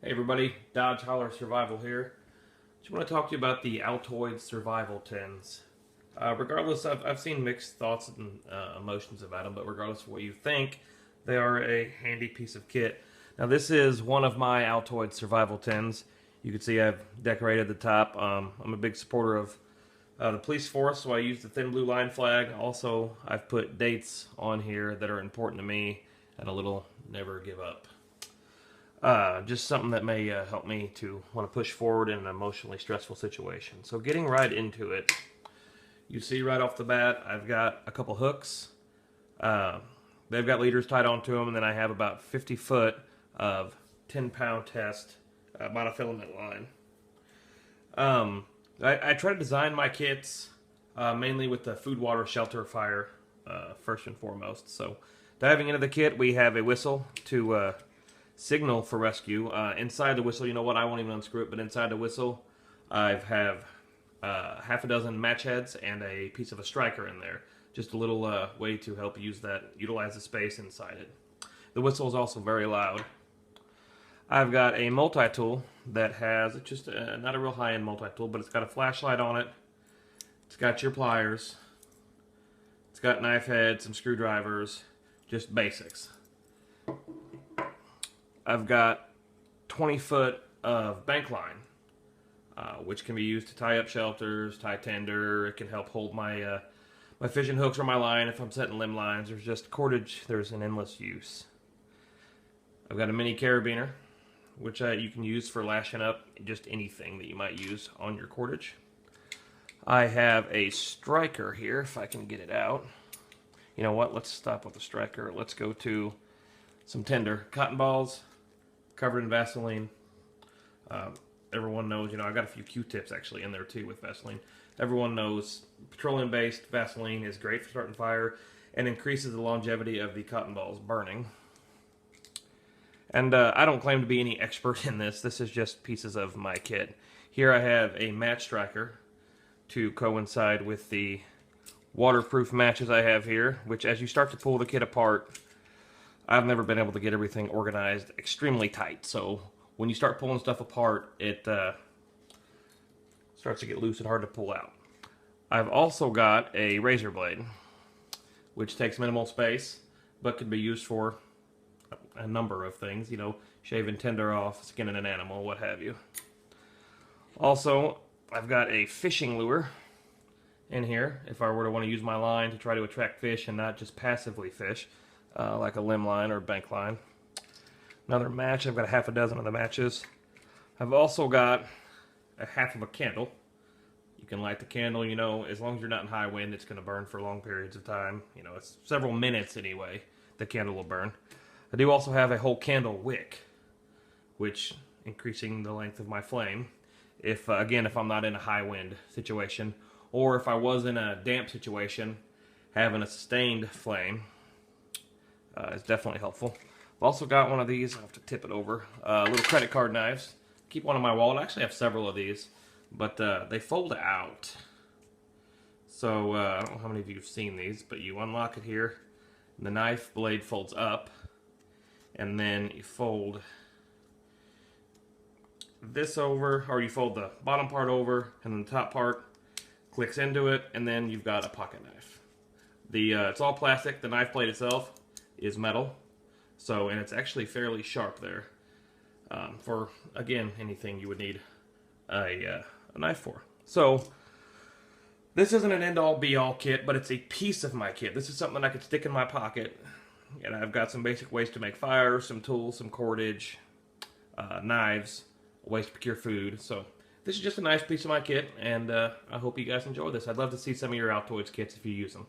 Hey everybody, Altoids Survival here. Just want to talk to you about the Altoids Survival Tins. Regardless, I've seen mixed thoughts and emotions about them, but regardless of what you think, they are a handy piece of kit. Now this is one of my Altoids Survival Tins. You can see I've decorated the top. I'm a big supporter of the police force, so I use the thin blue line flag. Also, I've put dates on here that are important to me and a little never give up. Just something that may help me to want to push forward in an emotionally stressful situation. So getting right into it, you see right off the bat, I've got a couple hooks. They've got leaders tied onto them, and then I have about 50 foot of 10-pound test monofilament line. I try to design my kits mainly with the food, water, shelter, fire first and foremost. So diving into the kit, we have a whistle to signal for rescue. Inside the whistle, you know what, I won't even unscrew it, but inside the whistle I have half a dozen match heads and a piece of a striker in there. Just a little way to help utilize the space inside it. The whistle is also very loud. I've got a multi-tool that has just not a real high-end multi-tool, but it's got a flashlight on it. It's got your pliers. It's got knife heads, some screwdrivers, just basics. I've got 20 foot of bank line, which can be used to tie up shelters, tie tender. It can help hold my my fishing hooks or my line if I'm setting limb lines. There's just cordage. There's an endless use. I've got a mini carabiner, which you can use for lashing up just anything that you might use on your cordage. I have a striker here, if I can get it out. You know what? Let's stop with the striker. Let's go to some tender cotton balls covered in Vaseline. Everyone knows, you know, I've got a few Q-tips actually in there too with Vaseline. Everyone knows petroleum-based Vaseline is great for starting fire and increases the longevity of the cotton balls burning. And I don't claim to be any expert in this. This is just pieces of my kit. Here I have a match striker to coincide with the waterproof matches I have here, which as you start to pull the kit apart, I've never been able to get everything organized extremely tight. So when you start pulling stuff apart, it starts to get loose and hard to pull out. I've also got a razor blade, which takes minimal space, but can be used for a number of things. You know, shaving tender off, skinning an animal, what have you. Also, I've got a fishing lure in here if I were to want to use my line to try to attract fish and not just passively fish. Like a limb line or bank line. Another match, I've got a half a dozen of the matches. I've also got a half of a candle. You can light the candle, you know, as long as you're not in high wind, it's going to burn for long periods of time. You know, it's several minutes anyway, the candle will burn. I do also have a whole candle wick, which increasing the length of my flame. If, again, if I'm not in a high wind situation, or if I was in a damp situation, having a sustained flame is definitely helpful. I've also got one of these. I'll have to tip it over. Little credit card knives. Keep one on my wallet. I actually have several of these, but they fold out. So I don't know how many of you have seen these, but you unlock it here. And the knife blade folds up, and then you fold this over, or you fold the bottom part over, and then the top part clicks into it, and then you've got a pocket knife. It's all plastic. The knife blade itself is metal, so, and it's actually fairly sharp there for, again, anything you would need a knife for. So this isn't an end-all be-all kit, but it's a piece of my kit. This is something I could stick in my pocket, and I've got some basic ways to make fire, some tools, some cordage, knives, ways to procure food. So this is just a nice piece of my kit, and I hope you guys enjoy this. I'd love to see some of your Altoids kits if you use them.